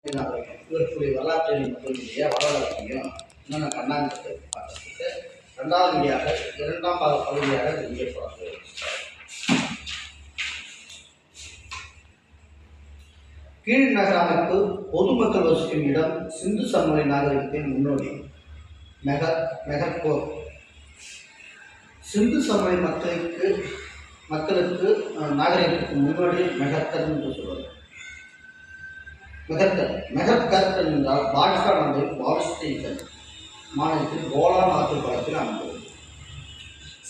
இவருடைய வரலாற்று மக்களுடைய வரலாற்றையும் என்னென்ன கண்ணாங்கிறது பார்த்துட்டு ரெண்டாவது வீடியாக இரண்டாம் பகுதியாக இங்கே போகிறது. கீழ் நகர அமைப்பு பொதுமக்கள் வசிக்கும் இடம் சிந்து சமவெளி நாகரிகத்தின் முன்னோடி மெகர்கோர். சிந்து சமவெளி மக்களுக்கு நாகரிகத்துக்கு முன்னோடி மெகர்கர் என்று சொல்வது. மெகர்கர் என்றால் பாகிஸ்தான் நாட்டில் பாலஸ்தீன் மாநிலத்தில் கோலான் ஆற்று படத்தில் அமைந்தது.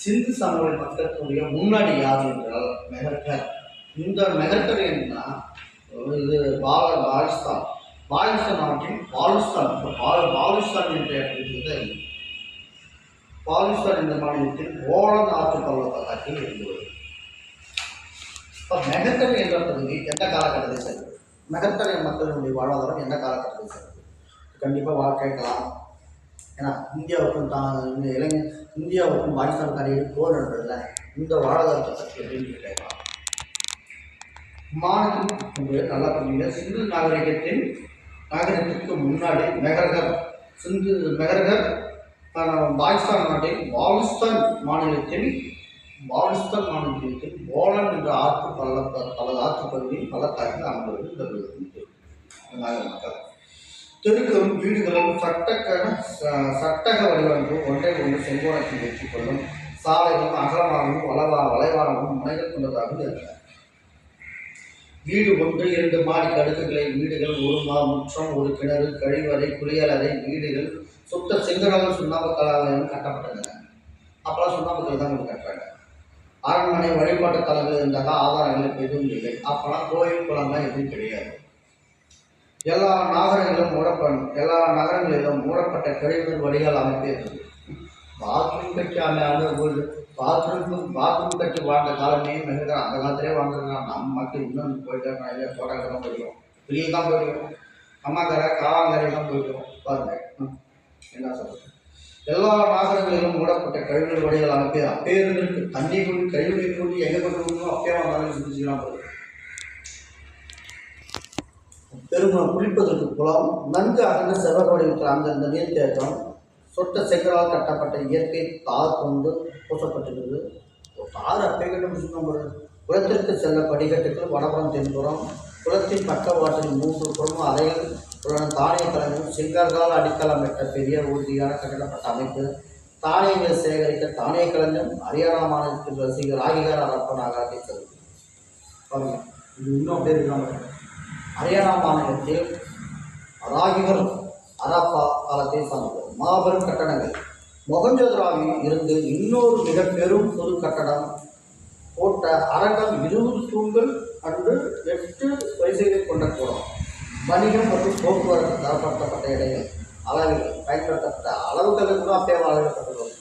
சிந்து சமவெளி மக்களுடைய முன்னாடி யார் என்றால் மெகர்கர். இந்த மெகர்கர் என்ன இது பாகிஸ்தான் நாட்டின் பாலுஸ்தான் என்ற இடத்தில் பாலுஸ்தான் என்ற மாநிலத்தில் கோலான் ஆற்று பள்ளத்தாக்கில் இருந்தது. இப்போ மெகர்கர் என்ற பகுதி எந்த காலகட்டத்தை சேர்ந்தது? மெகர்கர் மக்களுடைய வாழ்வாதாரம் எந்த காலகட்டத்தை சேர்ந்தது? கண்டிப்பாக கேட்கலாம். ஏன்னா இந்தியாவுக்கும் பாகிஸ்தான் கடையில் போர் நடந்ததில்ல, இந்த வாழ்வாதாரத்தை பற்றி எப்படி கேட்கலாம். மாநிலம் நல்லா புரியுங்க. சிந்து நாகரிகத்திற்கு முன்னாடி மெகர்கர் பாகிஸ்தான் நாட்டில் பாலுஸ்தான் மாநிலத்தில் கோலான் என்ற ஆற்று பகுதியில் பள்ளத்தாக்கில் அமைந்தது இந்த மக்கள். தெருக்களும் வீடுகளும் சட்டக வடிவமைப்பும் ஒன்றை ஒன்று செங்கோணத்தில் வெற்றிக் கொள்ளும். சாலைகளும் அகலமாகவும் வளைவாகவும் முனைகள் கொண்டதாகவும் இருந்தன. வீடு ஒன்று 2 மாடி அடுக்குகளை வீடுகள், ஒரு முற்றம், ஒரு கிணறு, கழிவறை, குளியலறை வீடுகள் சுத்த செங்கலால் சுண்ணாம்பு கலாலையும் கட்டப்பட்டன. அப்பெல்லாம் சுண்ணாம்புக்கள் தான் கட்டுறாங்க. அரண்மனை வழிபாட்டு தலங்கள் இருந்தால் ஆதாரங்கள் எதுவும் இல்லை. அப்பெல்லாம் கோயில் குளம்லாம் எதுவும் கிடையாது. எல்லா நகரங்களிலும் மூடப்பட்ட கழிவுநீர் வடிகால் அமைப்பே இருந்தது. பாத்ரூம் கட்டி வாழ்ந்த காலமே மெகர்கர் அந்த காலத்திலே வாழ்ந்துருக்காங்க. நம்ம மக்கள் இன்னும் போயிட்டாங்க. இல்லை தோட்டங்கள்லாம் போயிடுவோம், வெளியே தான் போயிடுவோம், அம்மாக்கரை காவாங்கரையெல்லாம் போயிடுவோம். பாருங்க என்ன சொல்றது. எல்லா நகரங்களிலும் மூடப்பட்ட கழிவுநீர் வடிகால் அமைப்பே அப்பே இருந்திருக்கு. தண்ணி கொண்டு கழிவுநீர் கொண்டு எங்கே கொண்டு வரணும் அப்பயே வந்தாலும் சிந்திச்சுக்கலாம் போகுது. பெரும்பாலும் குளிப்பதற்கு குளம், நன்கு அகன்ற செவ்வக வடிவத்தில் அந்த நீர்த்தேக்கம், சொட்ட செங்கலால் கட்டப்பட்ட இயற்கை தார் கொண்டு பூசப்பட்டிருந்தது. ஒரு தார் அப்பே கண்டுபிடிச்சு. குளத்திற்கு செல்ல படிக்கட்டுகள் வடபுறம் தென்புறம். குளத்தின் பக்கவாட்டில் 3 குடும்ப அறைகள் உள்ளன. தானிய கலங்கள், செங்கற்கால் அடித்தளமிட்ட பெரிய உறுதியான கட்டப்பட்ட அமைப்பு. தானியங்களை சேகரிக்க தானிய கலைஞம் ஹரியானா மாநிலத்தில் ரசிகர் ராகிகார் அரப்ப நகரத்தை செல்வது. பாருங்க, இது இன்னும் அப்படியே இருக்காங்க. ஹரியானா மாநிலத்தில் ராகிகர் அரப்பா காலத்தை சார்ந்தது. மாபெரும் கட்டடங்கள். மொஹஞ்சதாரோவில் இருந்து இன்னொரு மிக பெரும் பொது கட்டடம் போட்ட அரங்கம், 20 தூண்கள் அன்று 8 வரிசைகளை கொண்ட கூடம். வணிகம் மற்றும் போக்குவரத்து தரப்படுத்தப்பட்ட இடைகள், அளவுகள் பயன்படுத்தப்பட்ட அளவுகளை கூட அப்பே அளவிடப்பட்டுள்ளது.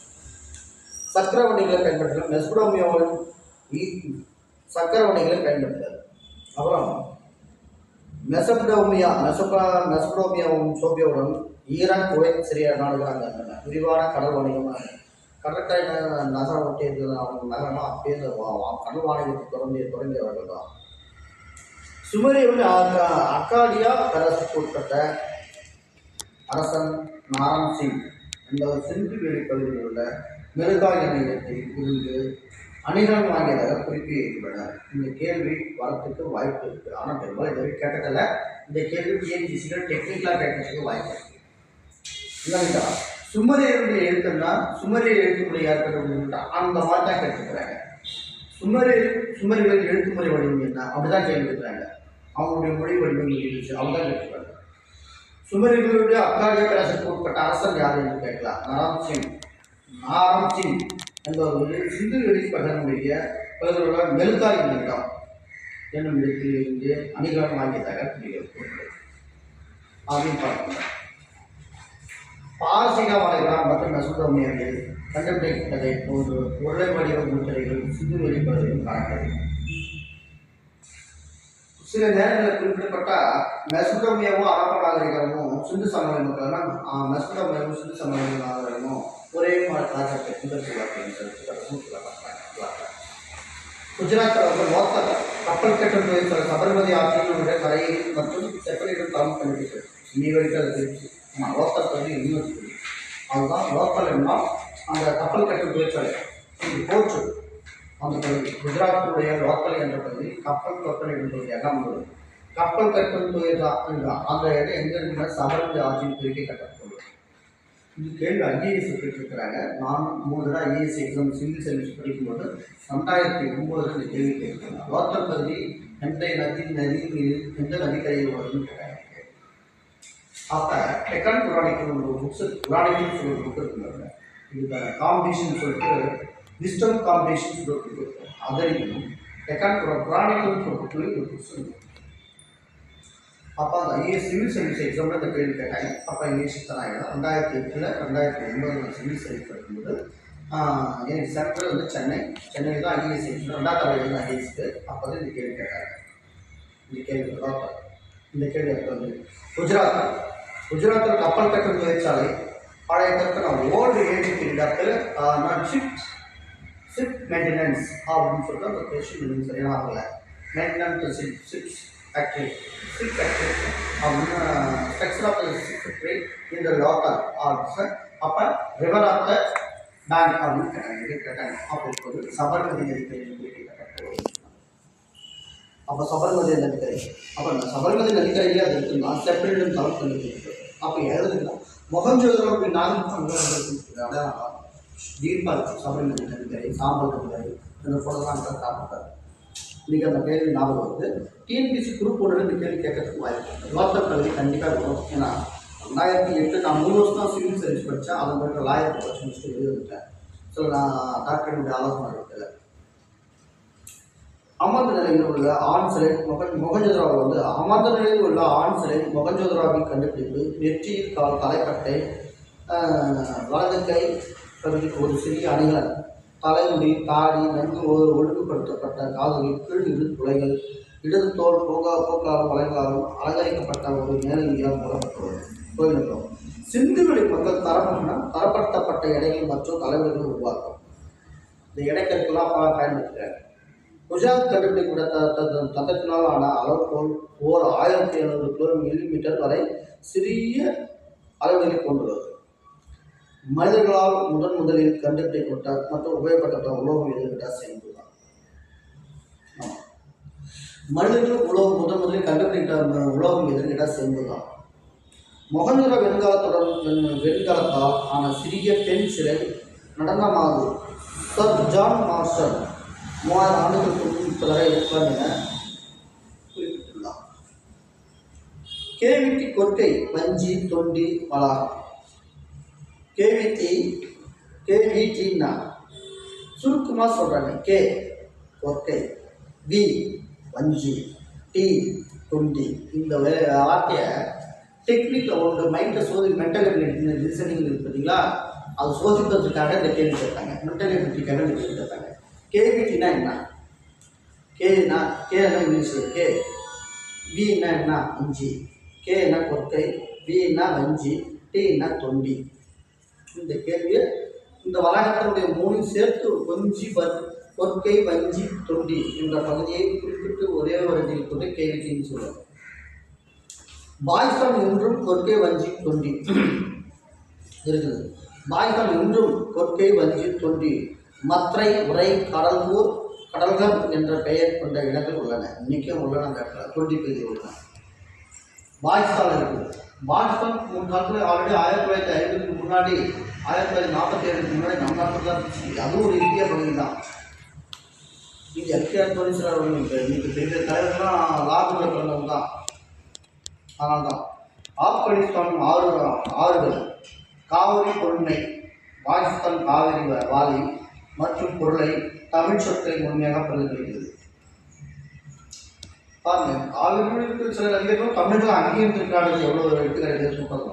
சக்கர வண்டிகளை பயன்படுத்தல். சக்கர வண்டிகளை பயன்படுத்தல். அப்புறம் மெசபடோமியாவும் சோபியாவுடன் ஈரான், குவைத், சிரியா நாடுகள் அங்கே இருந்தன. விரிவான கடல் வணிகமாக கடற்கரை நகரம் ஒட்டி இருக்கிற அவங்க நகரமாக அப்பயே இந்த கடல் வாணிகத்தை தொடங்கியவர்கள் தான். சுமேரியர்கள் அக்காடியா பேரரசுக்கு உட்பட்ட அரசன் நாராயண் சிங் என்பவர் சிந்து வெளி பகுதியில் உள்ள மிருகா என்ற இடத்தில் இருந்து அணிகலன் வாங்கியதாக குறிப்பு இருக்கின்றனர். இந்த கேள்வி வரத்துக்கு வாய்ப்பு இருக்குது. ஆனால் பெரும்பாலும் இதுவரை கேட்டதில்லை. இந்த கேள்வி டிஎன்பிசிகள் டெக்னிக்கலாக கேட்கறதுக்கு வாய்ப்பு இருக்குது. இல்லைங்களா? சுமரியருடைய எழுத்துன்னா சுமரிய எழுத்துமுறை யார் கேட்க அந்த மாதிரி தான் கேட்டுக்கிறாங்க. சுமரிகள் எழுத்துமுறை வடிவம் என்ன அப்படிதான் கேள்வி இருக்கிறாங்க. அவங்களுடைய மொழி வடிவம் இருந்துச்சு அவங்க தான் கேட்டுக்கிறாங்க. சுமரியர்களுடைய அக்காடிய பேரரசுக்கு உட்பட்ட அரசன் யார் என்று கேட்கலாம். நாராம் சிங் என்பவர்கள் சிந்து வெளி பகனுடைய பகுதியில் மெல்கா என்னிடம் என்னும் இடத்தில் இருந்து அணிகலன் வாங்கியதாக கூறியிருக்கிறது அப்படின்னு பார்க்கணும். பாரசீக வளைகுடா மற்றும் மெசபடோமியாவில் கண்டுபிடிக்கப்பட்டதை போன்று உருளை வடிவ முத்திரைகள் சிந்து வெளி பகுதியில் காணப்படுகிறது. சில நேரங்களில் குறிப்பிடப்பட்ட மெசபடோமியாவும் அரப நாகரிகமும் சிந்து சமவெளி மக்களும் மெசபடோமியாவும் சிந்து சமவெளி நாகரிகமும் ஒரே மாதிரி கலாச்சாரத்தை பின்பற்றுவார்கள். குஜராத்தில் வந்து லோத்தர் கப்பல் கட்டும் தொழிற்சாலை சபர்மதி ஆற்றினுடைய கரையை மற்றும் செப்பரேட் தரம் கண்டுபிடிக்கிறது. இன்னி வரைக்கும் அது தெரிஞ்சு லோக்கல் வந்து இன்னும் இருக்குது. அதுதான் லோக்கல் என்ன அந்த கப்பல் கட்டும் தொழிற்சாலை போற்று அந்த பகுதி குஜராத்தினுடைய லோக்கல் என்ற பகுதி கப்பல் கப்பலிடும் பகுதி எல்லாம் உள்ளது. கப்பல் கட்டும் தொழிற்சாலை அந்த இடம் எங்கே இருக்குன்னா சபர்மதி ஆற்றின் குறுக்கே கட்டப்பட்டுள்ளது. இது கேள்வி ஐஏஎஸ் கேட்டிருக்கிறாங்க. நான் 3 தடவை ஐஏஎஸ் எக்ஸாம் சிவில் சர்வீஸ் படிக்கும்போது 2009 இந்த கேள்வி கேட்டிருக்காங்க. லோக்கல் பகுதி எந்த எந்த நதிக்கரையில் வருதுன்னு கேட்டாங்க. அப்போ டெக்கான் புராணிக்கு ஒரு புக்ஸ் புராணிக்குன்னு சொல்லி ஒரு புக் இருக்குங்க. இதுக்கான காம்படிஷன் சொல்லிட்டு விஸ்டம் காம்படிஷன் சொல்லி ஒரு புக் இருக்கும். அதையும் டெக்கான் புராணிக்குன்னு சொல்லிட்டு ஒரு புக்ஸ் இருக்கும். அப்போ அந்த ஐஏஎஸ் சிவில் சர்வீஸ் எக்ஸாமில் இந்த கேள்வி கேட்டாங்க. அப்போ இங்கிலீஷ் தராங்க. 2008 2009 சிவில் சர்வீஸ் படிக்கும்போது எனக்கு சென்ட்ரல் வந்து சென்னை தான் ஐஏஎஸ் எக்ஸாம் 2வது ஐஏஎஸ்க்கு அப்போ தான் இந்த கேள்வி கேட்டாங்க. இந்த கேள்வி அப்போ வந்து குஜராத்தில் கப்பல் கட்டும் தொழிற்சாலை பழைய கற்கன ஓல்டு ஏஜ் பீரியடாத்தில் நான் ஷிப் மெயின்டெனன்ஸ் அப்படின்னு சொல்லிட்டு அந்த கொஸ்டின் சரியான ஆகலை. மெயின்டெனன்ஸ் ஷிப் ஃபேக்ட்ரி அப்படின்னு structure of the ship factory இந்த லோக்கல் ஆஃபீஸர் அப்போ ரிவர் ஆஃப் த பேங்க் அப்படின்னு கேட்டாங்க. அப்போ இப்போது சபர்மதி நதிக்கரை கேட்டாங்க. அப்போ சபர்மதி நதிக்கரை அப்போ அந்த சபர்மதி நதிக்கரையிலே அது இருக்குன்னா செப்பரேட் தரம் பண்ணிட்டு அப்போ எழுதுனா மொஹஞ்சதாரோ அப்படி அடையாளம் டீப்பாக இருக்கும். சபர்மதி நதிக்கரை சாம்பல் நதிக்கரை இந்த ஃபோட்டோலாம் காப்பாற்றாரு. இன்றைக்கி அந்த கேள்வி ஞாபகம் வந்து டிஎன்பிசி குரூப் 1 இந்த கேள்வி கேட்கறதுக்கு வாய்ப்பு லோக்கல் பகுதி கண்டிப்பாக வரும். ஏன்னா 2008 நான் 3 வருஷம் தான் சிவில் சர்வீஸ் படித்தேன். அதன் பிறகு லாயர் படிச்சு முடிச்சுட்டு வெளியே வந்துட்டேன். ஸோ நான் டாக்டருடைய ஆலோசனை இருக்கல. அமர்ந்த நிலையில் உள்ள ஆண் சிலை மொஹஞ்சதாரோவில் வந்து அமர்ந்த நிலையில் உள்ள ஆண் சிலை மொஹஞ்சதாரோவின் கண்டுபிடிப்பு நெற்றியில் தலைப்பட்டை வலது கை பகுதிக்கு ஒரு சிறிய அணிகலன் தலைமுடி தாடி நன்கு ஒழுங்குபடுத்தப்பட்ட காதுகள் கீழ் இரு துளைகள் இடது தோல் போக்காலும் வளைகளாலும் அலங்கரிக்கப்பட்ட ஒரு மேலங்கியால் மூடப்பட்டுள்ளது. தொழில்நுட்பம் சிந்துவெளி மக்கள் தரப்படுத்தப்பட்ட எடைகள் மற்றும் தலைவர்கள் உருவாக்கும். இந்த எடைக்கற்கெல்லாம் பயன்படுத்துகிறாங்க. குஜராத் கண்டுபிடிக்கப்பட்ட தந்தத்தினால் ஆன அளவுகோல் ஓர் 1700 மில்லிமீட்டர் வரை சிறிய அளவுகளை கொண்டுள்ளது. மனிதர்களால் முதலில் கண்டுபிடிக்கப்பட்ட மற்றும் உபயோகப்பட்ட உலோகம் எதுக்கிட்ட சேர்ந்துதான். மனிதர்கள் முதலில் கண்டுபிடிக்கப்பட்ட உலோகம் எதுக்கிட்ட சேர்ந்துதான். மொஹஞ்சதாரோ வெண்கலத்தால் ஆன சிறிய பெண் சிலை நடனமாகு சர் ஜான் மார்ஷல் 3000 ஆண்டுகளுக்கு முன்பு வரை இருக்கலாம் என குறிப்பிட்டுள்ளார். கேவிட்டி கொற்கை வஞ்சி தொண்டி வளாகம். கேவிடின்னா சுருக்கமாக சொல்கிறாங்க. கே கொற்கை, வி வஞ்சி, டி தொண்டி. இந்த வார்த்தையை டெக்னிக்கில் ஒன்று மைண்டை மென்டல் எபிலிட்டி லிசனிங் இருக்குது பார்த்தீங்களா, அது சோதிப்பதற்காக இந்த கேள்வி கேட்டாங்க. மென்டல் எபிலிட்டிக்காக இந்த கேள்வி கேட்டாங்க. கேவிட்டினா என்ன? கேனா இங்கிலீஷில் கே. வின்னா என்ன? வஞ்சி. கேனா கொற்கை, வின்னா வஞ்சி, டீனா தொண்டி. இந்த கேள்வியை இந்த வளாகத்தினுடைய 3 சேர்த்து கொஞ்சி கொற்கை வஞ்சி தொண்டி என்ற பகுதியை குறிப்பிட்டு ஒரே வரியில் கொண்டு கேவிட்டின்னு சொல்லுவாங்க. பாய்சான் இன்றும் கொற்கை வஞ்சி தொண்டி இருக்குது. பாய்சான் இன்றும் கொற்கை வஞ்சி தொண்டி மற்றை உரை கடல்கள் என்ற பெயர் கொண்ட இடங்கள் உள்ளன. இன்றைக்கும் உள்ளன. அந்த இடத்துல தொண்டி பகுதி உள்ளன. பாகிஸ்தான் இருக்குது. பாகிஸ்தான் முன் காலத்தில் ஆல்ரெடி 1950 முன்னாடி 1947 முன்னாடி நம்ம நாட்டில் தான் இருந்துச்சு. அதுவும் ஒரு இந்திய பகுதி தான். இங்கே எல்கேஆர் தொழிற்சாலை இன்னைக்கு பெரிய தலைவர்கள்லாம் லாபத்தில் பிறந்தவங்க தான். அதனால தான் ஆப்கானிஸ்தான் ஆறுகள் காவிரி பொருண்மை பாகிஸ்தான் காவிரி வாலி மற்றும் பொருளை தமிழ் சொற்களை முழுமையாக பிரதிபலிக்கிறது. பாருங்க, காவிரி இருக்கிற சில நதிகளும் தமிழ்கள் அங்கேயும் இருக்காங்க. எவ்வளோ எடுத்துக்காட்டு சொல்றாங்க.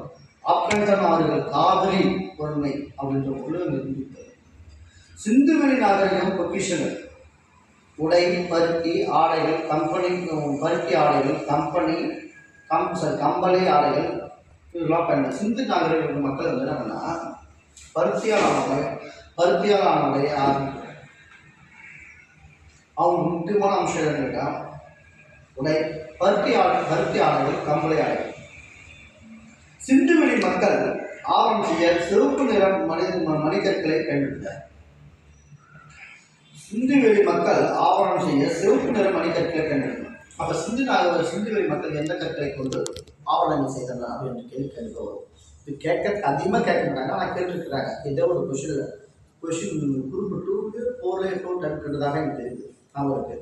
ஆப்கானிஸ்தான் ஆறுகள் காவிரி பொருண்மை அப்படின்ற பொருள் நிரூபித்தது. சிந்துவெளி நாகரிகம் பொக்கிஷங்கள் உடை பருத்தி ஆடைகள் பருத்தி ஆடைகள் கம்பளி ஆடைகள் இதெல்லாம் பண்ண சிந்து நாகரிக மக்கள் வந்து என்னன்னா பருத்தியால் ஆனவை அவங்க முக்கியமான அம்சம் என்னன்னா உடை, பருத்தி ஆடைகள், கம்பளை ஆடை. சிந்துவெளி மக்கள் ஆவணம் செய்ய சிவப்பு நிறம் மணிக்கற்களை பயன்படுத்தினர். சிந்துவெளி மக்கள் ஆவணம் செய்ய சிவப்பு நிற மணிக்கற்களை பயன்படுத்தினர். அப்ப சிந்துவெளி மக்கள் எந்த கற்களை கொண்டு ஆவணங்கள் செய்தனர் அப்படின்னு கேள்வி கேட்க வரும். இது கேட்க அதிகமாக கேட்க மாட்டாங்க, ஆனால் கேட்டுருக்கிறாங்க. இதே ஒரு கொஷின் குரூப் 2 4 10 எனக்கு தெரியுது அவருக்கு.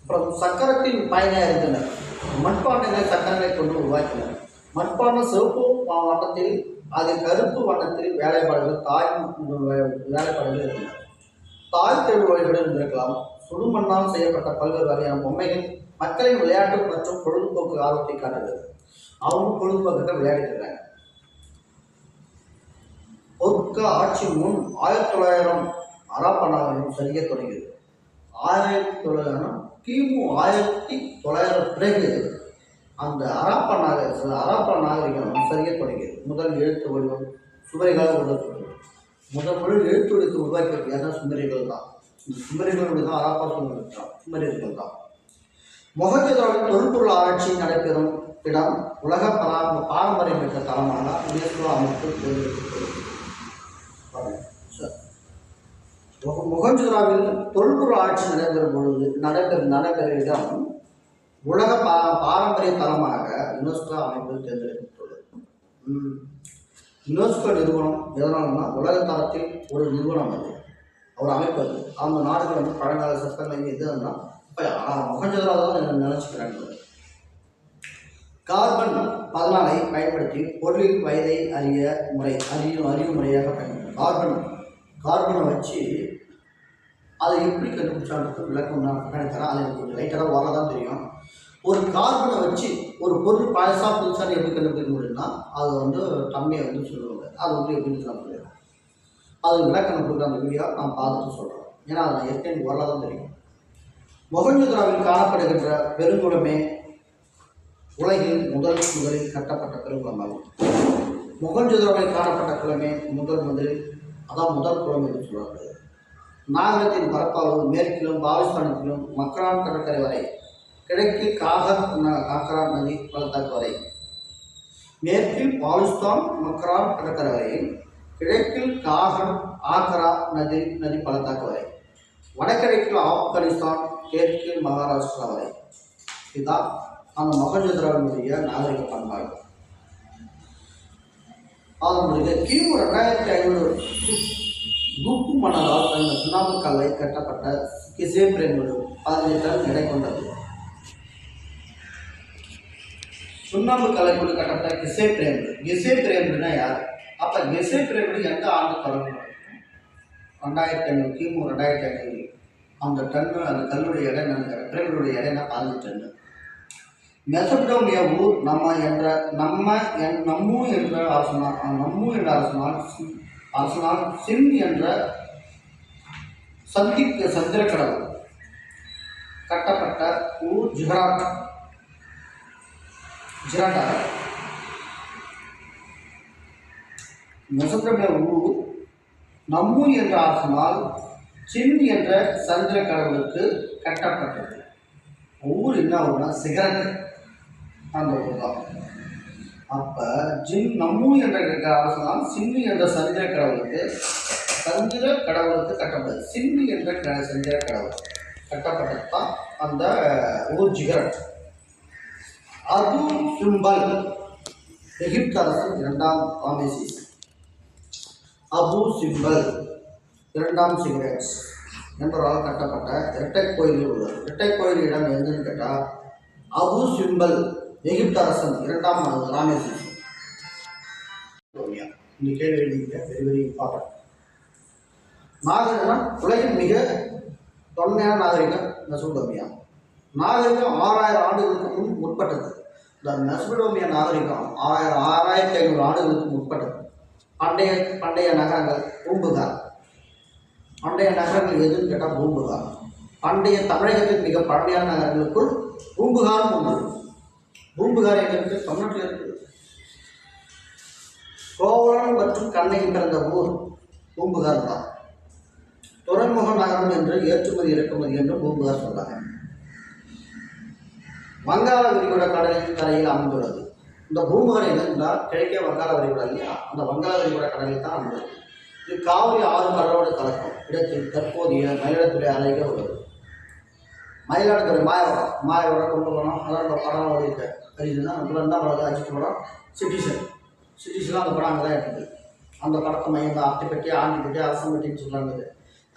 அப்புறம் சக்கரத்தின் பயனாக இருந்தனர். மண்பாண்டங்களை சக்கரங்களை கொண்டு உருவாக்கினர். மண்பாண்டம் சிவப்பு வண்ணத்தில் அது கருப்பு வண்ணத்தில் வேலைப்பாடுகள் வேலைப்பாடுகள் இருந்தன. தாய் தொழில் வழிபாடு இருந்திருக்கலாம். சுடுமண்ணால் செய்யப்பட்ட பல்வேறு வகையான பொம்மைகள் மக்களின் விளையாட்டு மற்றும் பொழுதுபோக்கு ஆர்வத்தை காட்டுகிறது. அவங்க பொழுதுபோக்குகள் விளையாடிக்கிறாங்க. பொற்க ஆட்சி முன் 1900 ஹராப்பா நாகரிகம் சரிய தொடங்கியது. 1900 கிமு 1900 பிறகு அந்த ஹராப்பா நாகரிகம் சரிய தொடங்கியது. முதல் எழுத்து வடிவம் சுவரைகளாக உருவாக்கப்பட்டது. முதல் எழுத்து வடிவத்தை உருவாக்கியது யாருன்னா சுமரியர்கள் தான். இந்த சுமரியர்களுடைய தான் ஹராப்பா சுமரியர்கள் தான். மொஹஞ்சதாரோவின் தொல்பொருள் ஆராய்ச்சி நடைபெறும் இடம் உலக பாரம்பரியம் பெற்ற தளமாக யுனெஸ்கோ அமைப்பு தேர்ந்தெடுக்கப்பட்டது. மொஹஞ்சதாரோவில் தொல்பொருள் ஆட்சி நடைபெறும் பொழுது நடைபெறும் இடம் உலக பாரம்பரிய தளமாக யுனெஸ்கோ அமைப்பு தேர்ந்தெடுக்கப்பட்டுள்ளது. யுனெஸ்கோ நிறுவனம் எதனால்னா உலக தரத்தில் ஒரு நிறுவனம் அது, ஒரு அமைப்பு அது. அந்த நாடுகள் பழங்கால சட்டங்கள் எதுன்னா மொஹஞ்சதாரோ தான் நினைச்சுக்கிறாங்க. கார்பன் 14 பயன்படுத்தி பொருளின் வயதை அறியும் முறையாக பயன்படுத்தும். கார்பனை வச்சு அதை எப்படி கண்டுபிடிச்சான்றது விளக்கம் நான் தரேன். அது எனக்கு கொஞ்சம் லைட்டராக வர தான் தெரியும். ஒரு கார்பனை வச்சு ஒரு பொருள் புதுசாக எப்படி கண்டுபிடிக்க முடியும்னா அது தன்மையை சொல்லுவாங்க. அது எப்படின்னு நான் சொல்லிடுறேன். அது விளக்கம் கொடுக்குற அந்த வீடியோ நான் பார்த்துட்டு சொல்கிறேன். ஏன்னா அது நான் ஏற்கனவே வரல தான் தெரியும். மொஹஞ்சதாரோவில் காணப்படுகின்ற பெருங்குளமே உலகில் முதலில் கட்டப்பட்ட பெருங்குளமாகும். மொஹஞ்சதாரோவில் காணப்பட்ட குளமே முதல் குளம் என்று சொல்வார்கள். நாகரத்தின் பரப்பளவு மேற்கிலும் பாகிஸ்தானத்திலும் மக்ரான் கடற்கரை வரை, கிழக்கில் காக்கரா நதி பள்ளத்தாக்கு வரை. மேற்கில் பாகிஸ்தான் மக்ரான் கடற்கரை வரை, கிழக்கில் ஆக்கரா நதி பள்ளத்தாக்கு வரை, வடகிழக்கில் ஆப்கானிஸ்தான், தெற்கில் மகாராஷ்டிரா வரை. இதுதான் அந்த மொஹஞ்சதாரோவினுடைய நாகரிக பண்பாடு. அதனுடைய கிமு 2500 குப்பு மணலால் அந்த சுண்ணாம்பு கல்லை கட்டப்பட்ட கிசே பிரேம்கள் 15 டன் எடை கொண்டது. சுண்ணாம்பு கல்லை கொண்டு கட்டப்பட்ட கிசே பிரேம்னா யார்? அப்போ கிசே பிரேம்கள் எந்த ஆண்டு தொடங்கப்பட்டது? 2500 கிமு 2500 அந்த டன்னு அந்த கல்லுடைய எடை நினைக்கிறேன். பிரேம்களுடைய எடைனா 15 டன்னு. மெசபடோமியா ஊர் நம்மு என்ற அரசனால் சின் என்ற சந்திரக்கடவுள் கட்டப்பட்ட ஊர் ஜிராண்டா. மெசபடோமியா ஊர் நம்மு என்ற அரசனால் சின் என்ற சந்திர கடவுளுக்கு கட்டப்பட்டது. ஊர் என்ன ஊர்னா சிகரட் அந்த ஊர் தான். அப்போ நம்மு என்ற அரசனால் சின்னு என்ற சந்திர கடவுளுக்கு கட்டப்பட்டது. சின்னு என்ற சந்திர கடவுள் கட்டப்பட்டது தான் அந்த ஊர் ஜிகரட். அபு சிம்பல் எகிப்து அரசன் 2ஆம் ராமேசிஸ். அபு சிம்பல் 2ஆம் சிகரெட்ஸ் என்பவரால் கட்டப்பட்ட இரட்டை கோயில் உள்ளது. இரட்டை கோயில் இடம் எதுன்னு கேட்டால் அபு சிம்பல் எகிப்து அரசன் 2ஆம் ராமேசிஸ். இந்த கேள்வி எழுதிங்க, வெரி வெரி இம்பார்ட்டன்ட். நாகரிகம் உலகின் மிக தொன்மையான நாகரிகம் மெசபடோமியா. நாகரிகம் 6000 ஆண்டுகளுக்கு முன் முற்பட்டது. இந்த மெசபடோமியா நாகரிகம் 6500 ஆண்டுகளுக்கு முற்பட்டது. பண்டைய நகரங்கள் பூம்புகார். பண்டைய நகரங்கள் எதுன்னு கேட்டால் பூம்புகார். பண்டைய தமிழகத்தின் மிக பழமையான நகரங்களுக்குள் பூம்புகாரும் ஒன்று. பூம்புகார் எங்கே இருக்குது? தமிழ்நாட்டில் இருக்குது. கோவலன் மற்றும் கண்ணகி பிறந்த ஊர் பூம்புகார் தான். துறைமுக நகரம் என்று ஏற்றுமதி இறக்குமதி என்று பூம்புகார் சொன்னாங்க. வங்காள விரிகுடா கடலின் கரையில் அமைந்துள்ளது. இந்த பூம்புகார் என்னென்றால் கிழக்கே வங்காள விரிகுடா இல்லையா, அந்த வங்காள விரிகுடா கடலில் தான் அமைந்துள்ளது. இது காவிரி ஆறு கடலோடு கலக்கும் இடத்தில் தற்போதைய மயிலாடுதுறை அருகே உள்ளது. மயிலாடுதுறை மாயவரம் கும்பகோணம் அதான் இந்த படம் ஓடிட்டு தெரியுதுன்னா அதுல தான் வளர்ந்து அஜித் படம் சிட்டிஸ்லாம் அந்த படம் அங்கே தான் இருக்குது. அந்த படத்தை மையம் தான் அத்திப்பட்டி ஆண்டிப்பட்டி அரசம்பட்டின்னு சொல்கிறாங்க.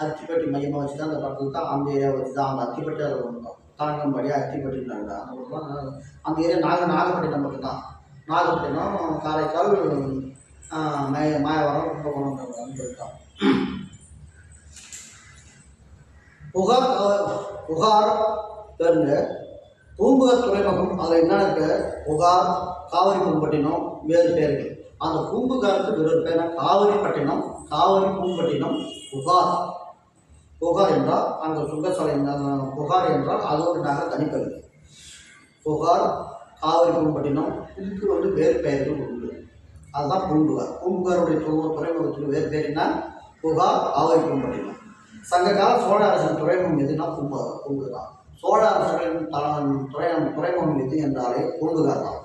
அத்திப்பட்டி மையமாக வச்சு தான் அந்த படத்தில் தான் அந்த ஏரியா வச்சு தான் அந்த அத்திப்பட்டி அதை ஒன்று தாங்கம்படி அத்திப்பட்டினாங்க. அந்த படம் அந்த ஏரியா நாகப்பட்டினம் பக்கம் தான். நாகப்பட்டினம் காரைக்கால் மாயவரம் கும்பகோணம் தான். புகார் பேருங்க பூம்புகார் துறைமுகம் அதில் என்ன இருக்கு, புகார் காவிரி பூம்பட்டினம் வேறு பேர்கள். அந்த பூம்புகாருக்கு வேறு பேர் காவிரிப்பட்டினம், காவிரி பூம்பட்டினம், புகார் என்றால் அங்கே சுங்கசாலை. புகார் என்றால் அது ஒரு நகர தனிப்பகுதி. புகார் காவிரி பூம்பட்டினம் இதுக்கு வேறு பெயர்கள் உண்டு. அதுதான் பூம்புகாருடைய துறைமுகத்துக்கு வேறு பேர் என்ன, புகார் காவிரி பூம்பட்டினம். சங்ககால சோழ அரசின் துறைமுகம் எதுனா பூம்புகார். சோழ அரசர்களின் துறைமுகம் எது என்றாலே பூம்புகார் தான்.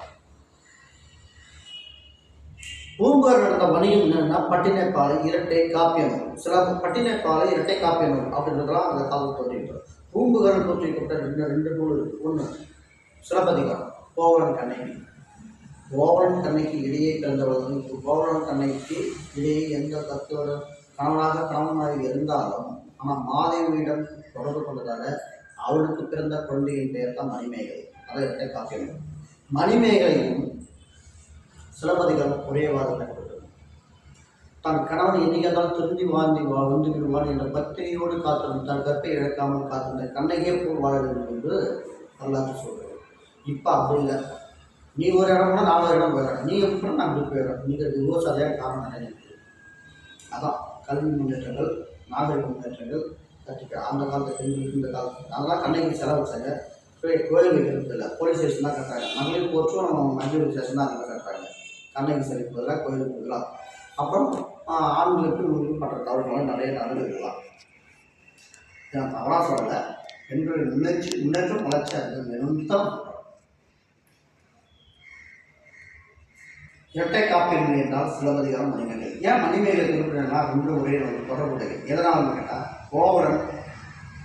பூம்புகார் நடந்த வணிகம் என்னன்னா பட்டினப்பாலை இரட்டை காப்பியம். சில பட்டினப்பாலை இரட்டை காப்பியம் அப்படின்றதெல்லாம் அந்த காலத்தில் தோன்றிவிட்டோம். பூம்புகார் தோற்றிக்கப்பட்ட ரெண்டு நூல் இருக்குது. ஒன்று சிலப்பதிகாரம், கோவலன் கண்ணகி. கோவலன் கண்ணகி இடையே பிறந்தவர்களுக்கு கோவலன் கண்ணகிக்கு இடையே எந்த தத்துவ கணவனாக இருந்தாலும் ஆனால் மாதேவியிடம் தொடர்பு கொண்டதால அவளுக்கு பிறந்த குழந்தையின் பெயர் தான் மணிமேகலை. அதை இரட்டை காப்பியம். மணிமேகலையும் சிலப்பதிகாரம் ஒரேவாறு பயன்பட்டது. தன் கணவன் என்னைக்கால் திரும்பி வந்து விடுவான் என்ற பக்தியோடு காத்திருந்த தன் கற்பை இழக்காமல் காத்திருந்த கண்ணகியே போல் வாழ வேண்டும் என்று வரலாற்று சொல்கிறது. இப்போ அப்படி இல்லை. நீ ஒரு இடம் கூட நான் ஒரு இடம் போயிடறேன், நீ எப்படி நான் அப்படி போயிடுறேன். நீங்கள் டிவோர்ஸ் அதே காரணம் நினைக்கிறது. அதான் கல்வி முன்னேற்றங்கள், நாகரிக முன்னேற்றங்கள் கட்டிக்க அந்த காலத்து பெண்களுக்கு இந்த காலத்துக்கு அதெல்லாம் கண்ணகி செலவு வச்சாங்க. கோயில் வைக்கிறது இல்லை, போலீஸ் ஸ்டேஷன் தான் கட்டுறாங்க. மகளிர் போற்றும் மஞ்சள் ஸ்டேஷன் தான் அங்கே கட்டுறாங்க. கண்ணகி சிலைக்கு பதிலாக கோயிலுக்கு இருக்கலாம். அப்புறம் ஆண்களுக்கு மற்ற தவறுகளும் நிறைய நடந்துருக்கலாம். நான் தவறாக சொல்லலை, பெண்களுடைய முன்னேற்றம் வளர்ச்சி அது தான். இரட்டை காப்பியம் என்றால் சிலப்பதிகாரம், மணிமேகலை. ஏன் மணிமேகலை குறிப்பிடனா ரெண்டு ஒரே தொடர்புடைய எதனால் கேட்டால், கோவலன்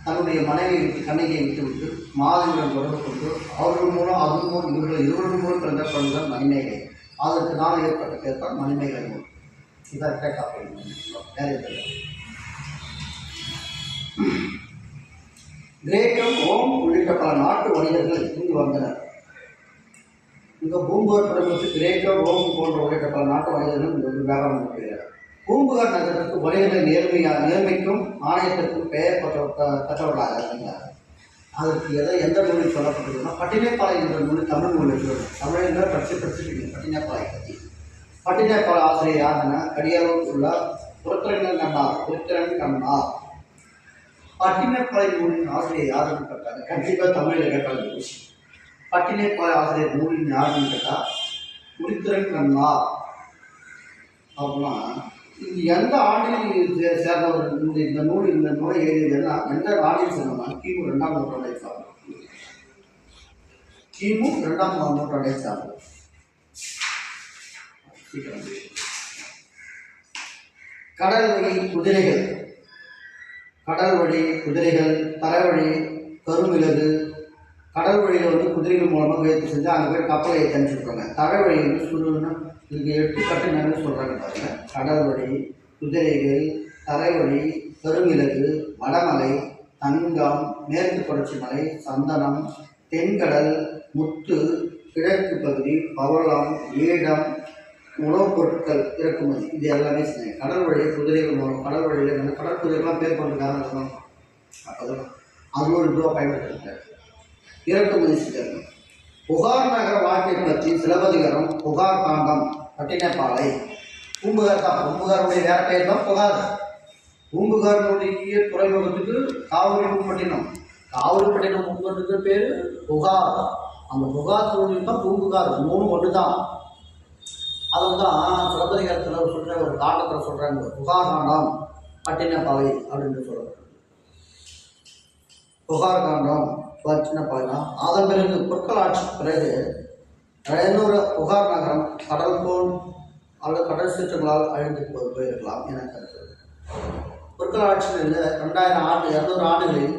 தன்னுடைய மனைவியை கண்ணகியை விட்டுவிட்டு மாதவியுடன் தொடர்பு கொண்டு அவர்கள் மூலம் அதன் மூலம் இருவர்கள் மூலம் பிறந்த குழந்தைகள் மணிமேகலை. அதற்கு நான் ஏற்பட்ட பேர் தான் மணிமேகலை நூல். இதான் இரட்டை காப்பியம். வேறு கிரேக்கம், ரோம் உள்ளிட்ட பல நாட்டு வணிகர்கள் இங்கு வந்தனர். இங்கே பூம்புகார் துறைமுகத்தில் கிரேக்கம், ரோம் போன்ற உள்ளிட்ட பல நாட்டு வணிகர்கள் இங்கு வியாபாரம் நடத்துகிறார். பூம்புகார் நகரத்துக்கு வணிகர்கள் நேர்மைக்கும் ஆணையத்திற்கும் பெயர் பெற்றவர்களாக இருந்தார். அதற்கு எந்த நூலில் சொல்லப்பட்டதுன்னா பட்டினப்பாலை என்ற நூல் தமிழ் நூலில் சொல்லுது. தமிழில் படிச்சுட்டு பட்டினப்பாலை பற்றி. பட்டினப்பாலை ஆசிரியர் யாருன்னா கடியாளூர் உள்ள புரத்திரன் கண்ணார். பட்டினப்பாலை நூலின் ஆசிரியர் யாருன்னு கேட்டாங்க. கண்டிப்பாக தமிழில் கேட்டாங்க. பட்டினப்பாலை ஆசிரியர் நூலின் யாருன்னு கேட்டால் புரத்திரன் கண்ணார். அப்படின்னா இது எந்த ஆண்டில் சேர்ந்தவர் இந்த நூலை எழுதியதுன்னா எந்த ஆண்டில் சேர்ந்தோம்னா கிமு 2ஆம் நூற்றாண்டை சார்ந்தது. கிமு 2ஆம் நூற்றாண்டை சார்ந்தது. கடல் வழி குதிரைகள், தரைவழி கருமிளகு. கடல் வழியில் குதிரைகள் மூலமாக முயற்சி செஞ்சு அங்கே போய் கப்பலை ஏற்றி அனுப்பிச்சுருக்காங்க. தரைவழி சுடுன்னா இதுக்கு 8 கட்டுன்னு சொல்கிறாங்க பாருங்க. கடல் வழி, குதிரைகள், தரைவழி, கருமிளகு, வடமலை, தங்கம், மேற்கு தொடர்ச்சி மலை, சந்தனம், தென்கடல், முத்து, கிழக்கு பகுதி, பவளம், ஈடம், உணவுப் பொருட்கள் இறக்குமதி. இது எல்லாமே செஞ்சாங்க. கடல் வழியை குதிரைகள் மூலம் கடல் வழியில் கடற்குதிரைகள்லாம் பேர் பண்ணுறதுக்காக இருக்கணும். அப்போதான் அது ஒரு இதுவாக பயன்படுத்திருக்காரு. இறக்குமதி செஞ்சாங்க. புகார் நகர வாழ்க்கை பற்றி சிலப்பதிகாரம், புகார் காண்டம், பட்டினப்பாலை. பூம்புகார் தான். பூம்புகாருடைய வேற பெயர் தான் புகார். பூம்புகாருடைய துறைமுகத்துக்கு காவிரி பூம்பட்டினம். காவிரிப்பட்டினம் பூம்புறதுக்கு பேர் புகார். அந்த புகார் தொழில் தான் பூம்புகார். 3 ஒன்று தான். அதுதான் சிலப்பதிகாரத்தில் சொல்கிற ஒரு காண்டத்தில் சொல்கிறாங்க. புகார் காண்டம் பட்டினப்பாலை அப்படின்னு சொல்கிறாங்க. புகார் காண்டம் சின்ன பழக்கம். அதன் பிறகு பொற்கால ஆட்சிக்கு பிறகு 700 புகார் நகரம் கடல்கோள் அல்லது கடல் சீற்றங்களால் அழிந்து போயிருக்கலாம் என கருதுகிறது. பொற்கால ஆட்சியில் 200 ஆண்டுகளில்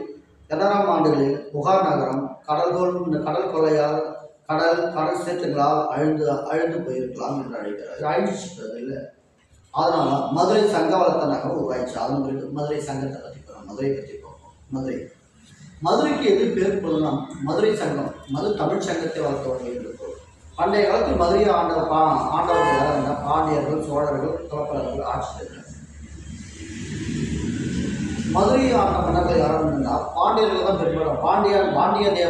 200ஆம் ஆண்டுகளில் புகார் நகரம் கடல் கொள்ளையால் கடல் சீற்றங்களால் அழிந்து போயிருக்கலாம் என்று அழைக்கிறார். அழிஞ்சிச்சுக்கிறது இல்லை. அதனால மதுரை சங்க வளர்த்த நகரம் உருவாயிடுச்சு. அதன் பிறகு மதுரை சங்கத்தை பற்றி மதுரை பற்றி பார்ப்போம். மதுரைக்கு எது பேர் பொருள்னா மதுரை சங்கம், தமிழ் சங்கத்தை வளர்த்தவர்கள் என்று பொருள். பண்டைய காலத்தில் மதுரையை ஆண்டவர்கள் யாருன்னா பாண்டியர்கள், சோழர்கள், தோப்பர்கள், ஆட்சியர்கள். மதுரையை ஆண்ட மன்னர்கள் யாருன்னா பாண்டியர்கள் தான் பெரும்பாலும்.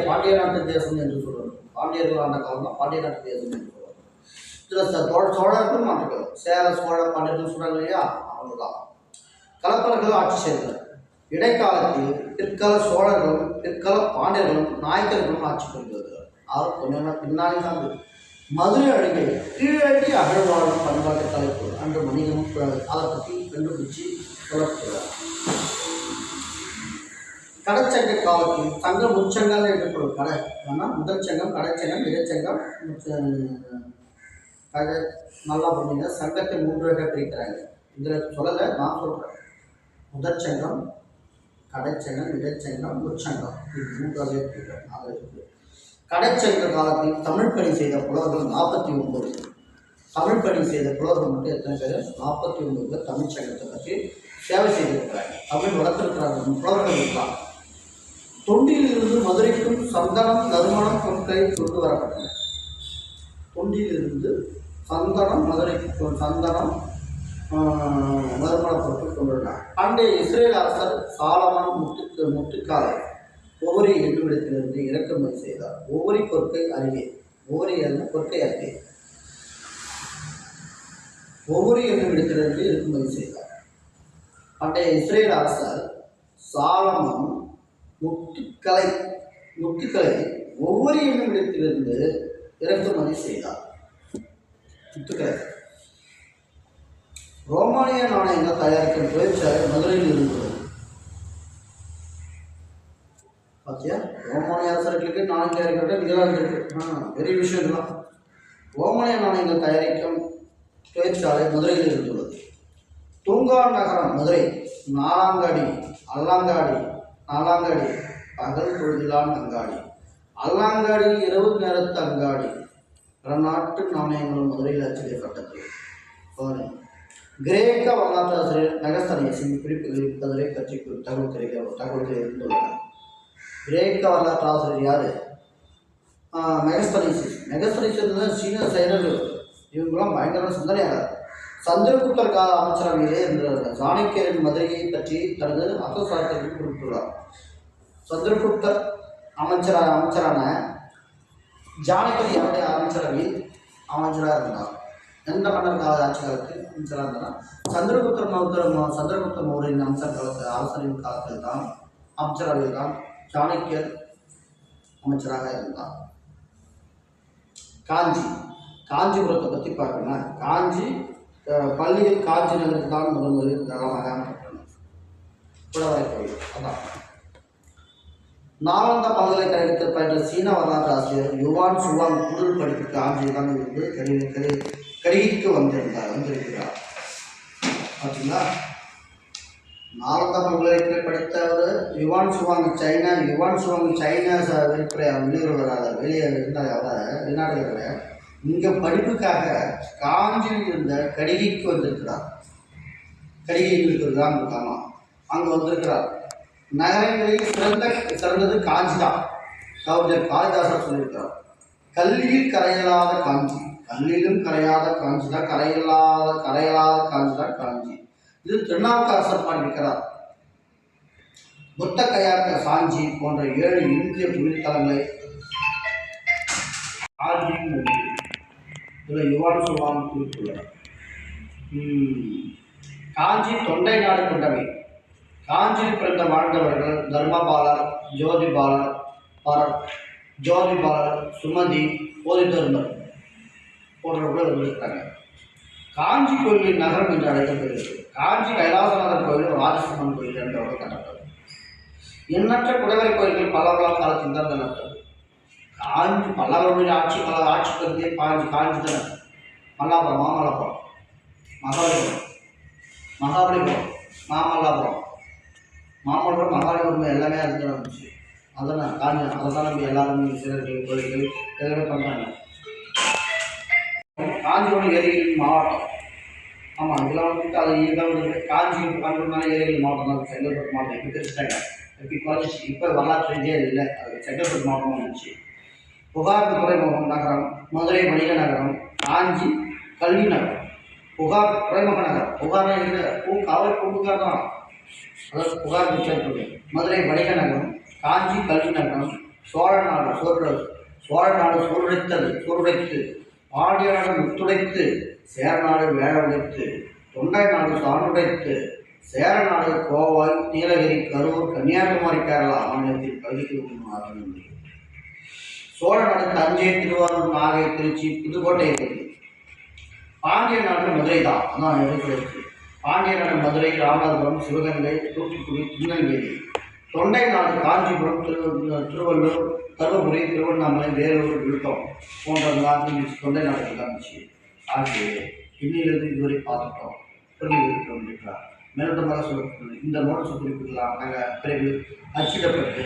பாண்டிய நாட்டு தேசம் என்று சொல்லுவாங்க. பாண்டியர்கள் ஆண்ட காலம் தான் பாண்டிய நாட்டு தேசம் என்று சொல்லுவாங்க. இதில் சோழர்களும் மாற்றுகள், சேர சோழ பாண்டியர்கள் சொல்றாங்க இல்லையா, அவங்கதான் கலப்பர்கள் ஆட்சி செய்தனர். இடைக்காலத்தில் பிற்கால சோழர்களும் பிற்கால பாண்டியர்களும் நாயக்கர்களும் ஆட்சி புரிந்தவர்கள். அவர் கொஞ்சம் பின்னாடி தான் மதுரை அழகை கீழடி அகழ்வாழும் பண்பாட்டு தலைப்பு அன்று மனிதனும் அதை பற்றி கண்டுபிடிச்சு சொல்லப்படுகிறார். கடைச்சங்க காலத்தில் சங்க முச்சங்கள் என்று கடை ஆனால் முதல் சங்கம், கடைச்சங்கம், இடைச்சங்கம், நல்லா பண்ணீங்க. சங்கத்தை 3 வகை பிரிக்கிறாங்க. இதில் சொல்லலை, நான் சொல்கிறேன். முதற் சங்கம், கடைச்சங்கம், இடைச்சங்கம், முச்சங்கம், இது 3 வகை பிரிக்கிறாங்க. கடைச்சங்க காலத்தில் தமிழ் பணி செய்த புலவர்கள் 49. தமிழ் பணி செய்த புலவர்கள் மட்டும் எத்தனை பேர்? 49 பேர் தமிழ் சங்கத்தை பற்றி சேவை செய்திருக்கிறாங்க. தமிழ் வளர்த்திருக்கிறார்கள். புலவர்கள் இருக்கலாம். தொண்டியிலிருந்து மதுரைக்கும் சந்தனம், நறுமணம் பொருட்களை கொண்டு வரப்பட்டன. தொண்டியிலிருந்து சந்தனம், மதுரைக்கு சந்தனம், நறுமண பொருட்கள் கொண்டு வந்தார். பண்டைய இஸ்ரேல் அரசர் சாலமன் முட்டுக்காலை ஒவ்வொரு என்னுமிடத்திலிருந்து இறக்குமதி செய்தார். ஒவ்வொரு பொருட்கை அருகே, ஒவ்வொரு பொருட்கை அருகே ஒவ்வொரு என்னுமிடத்திலிருந்து இறக்குமதி செய்தார். பண்டைய இஸ்ரேல் அரசர் சாலமன் முத்துக்களை ஒவ்வொரு என்னுமிடத்திலிருந்து இறக்குமதி செய்தார். முத்துக்களை ரோமானிய நாணயங்கள் தயாரிக்கும் தொழிற்சாலை மதுரையில் இருந்தது. பார்த்தியா, ரோமானிய அரசர்களுக்கு நாணயம் தயாரிக்கிற இதெல்லாம் இருக்கு. பெரிய விஷயம் இதெல்லாம். ரோமானிய நாணயங்கள் தயாரிக்கும் தொழிற்சாலை மதுரையில் இருந்துள்ளது. தூங்கா நகரம் மதுரை, நாலாங்காடி பகல் பொழுதிலான் அங்காடி, அல்லாங்காடி இரவு நேரத்து அங்காடி. பல நாட்டு நாணயங்களும் மதுரையில் அச்சிடப்பட்டது. கிரேக்க வரலாற்றாசிரியர் மெகஸ்தனியஸின் குறிப்புகளில் மதுரை பற்றி தகவல்கள் இருந்துள்ளன. கிரேக்க வரலாற்று ஆசிரியர் யாரு? மெகஸ்தனியஸ் சீன சைனர்கள். இவங்கெல்லாம் பயங்கர சிந்தனையாளர். சந்திரகுப்தர் கால அமைச்சரவையிலே இருந்தார். சாணக்கியரின் மதுரையை பற்றி தனது அர்த்தசாஸ்திரத்தில் குறிப்பிட்டுள்ளார். சந்திரகுப்தர் அமைச்சரான ஜானகியர் யாருடைய அமைச்சரவையில் அமைச்சராக இருந்தார்? எந்த மன்னர் கால ஆட்சி காலத்தில் அமைச்சராக இருந்தார்? சந்திரகுப்த மௌரியன் அரசரின் காலத்தில் தான் அமைச்சரவையில் தான் சாணக்கியர் அமைச்சராக இருந்தார். காஞ்சிபுரத்தை பற்றி பார்க்கணும். பள்ளியில் காஞ்சி நகருக்கு தான் முதலில் நலமாக புலவரை. அதான் நாலந்தா பல்கலைக்கழகத்தில் பயின்ற சீன வரலாற்று ஆசிரியர் யுவான் சுவாங் முதல் படிப்புக்கு காஞ்சிதான் இருந்து கடிகைக்கு வந்திருக்கிறார். பார்த்தீங்களா, நாலந்தா பல்கலைக்கழக படித்தவர் யுவான் சுவாங் சைனா வெளியுறவாளர், வெளியே இருந்தார். அவர் வெளிநாடுகளில் இங்கே படிப்புக்காக காஞ்சியில் இருந்த கடிகைக்கு வந்திருக்கிறார். கடிகையில் இருக்கிறதான் இருக்காமா, அங்கே வந்திருக்கிறார். நகரங்களில் சிறந்தது காஞ்சி தான். கவிஞர் காளிதாசர் சொல்லியிருக்கிறார். கல்லியில் கரையலாத காஞ்சி, கல்லிலும் கரையாத காஞ்சி தான் கரையலாத காஞ்சி. இது திருநாவுக்கரசர் பாடியிருக்கிறார். புத்த கயாக்க சாஞ்சி போன்ற 7 இந்திய புவித்தலங்களை இதில் யுவான் சுவான் குறித்துள்ளார். காஞ்சி தொண்டை நாடு கொண்டவை. காஞ்சியில் பிறந்த வாழ்ந்தவர்கள் தர்மபாலர், ஜோதிபாலர், சுமதி, போதிதர்மர் போன்றவர்கள் இருந்திருக்காங்க. காஞ்சி கோயிலின் நகரம் என்று அழைக்கப்படுகிறது. காஞ்சி கைலாசநாதர் கோயில் ராஜஸ்தானம் கோயில் என்றவர்கள் கட்டப்பட்டது. எண்ணற்ற குடைவரை கோயில்கள் பல்லவ காலத்தில் தான் நட்டது. காஞ்சி பல்லவருடைய ஆட்சி கருதியே காஞ்சி தானே. மல்லாபுரம், மாமல்லபுரம், மகாபலிபுரம், மாமல்லபுரம், மகாபலிபுரம் எல்லாமே அதுதான் இருந்துச்சு. அதான் காஞ்சி. அதை தான் நம்ம எல்லாரும் சிலர்கள் கோயில்கள் எல்லாமே பண்ணுறாங்க. காஞ்சிபுரம் ஏரிகளின் மாவட்டம். ஆமாம், இதெல்லாம் வந்துட்டு அது இதெல்லாம் வந்து காஞ்சிபுரம் ஏரிகள் மாவட்டம் தான். செங்கல்பட்டு மாவட்டம் இப்போ தெரிஞ்சிட்டாங்க. இப்போ குறைஞ்சிச்சு. இப்போ வரலாற்று ரீதியாக இல்லை. அது செங்கல்பட்டு மாவட்டம் வந்துச்சு. புகார் துறைமுகம் நகரம், மதுரை வணிக நகரம், காஞ்சி கல்வி நகரம். புகார் துறைமுக நகரம். புகார் காவல் பூம்புகார் தான். அதாவது புகார் சேர்ப்பது. மதுரை வணிக நகரம், காஞ்சி கல்வி நகரம், சோழ நாடு சூருடைத்து, பாண்டிய நாடு முத்துடைத்து, சேர நாடு வேழவுடைத்து, தொண்டை நாடு சான்றுடைத்து, சேர நாடு கோவாய், நீலகிரி, கரூர், கன்னியாகுமரி, கேரளா மாநிலத்தில் பகுதிக்கு சோழ நாடு தஞ்சை, திருவாரூர், நாகை, திருச்சி, புதுக்கோட்டை இருக்குது. பாண்டிய நாடு மதுரை தான். அதான் இருக்கிறது. பாண்டிய நாடு மதுரை, ராமநாதபுரம், சிவகங்கை, தூத்துக்குடி, திருநெல்வேலி. தொண்டை நாடு காஞ்சிபுரம், திருவள்ளூர், தருமபுரி, திருவண்ணாமலை, வேலூர், விழுப்புரம் போன்றதெல்லாம் தொண்டை நாடுகள் இருந்துச்சு. ஆகிய இன்னிலிருந்து இதுவரை பார்த்துட்டோம். புரிஞ்சுக்கிறோம் இருக்கிறார். மேலோட்டமாக சொல்லப்படுது. இந்த நோட்ஸ் குறிப்பிடலாம். நாங்கள் பிறகு அச்சிடப்பட்டு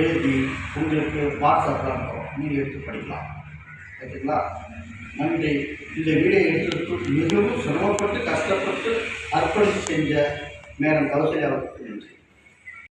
எழுதி உங்களுக்கு வாட்ஸ்அப்பில் அனுப்புகிறோம். நீங்கள் எடுத்து படிக்கலாம். ஓகேங்களா? நன்றி. இந்த வீடியோ எடுத்ததுக்கு மிகவும் சிரமப்பட்டு கஷ்டப்பட்டு அர்ப்பணித்து செஞ்ச மேடம் கௌசல்யா அவர்களுக்கு நன்றி.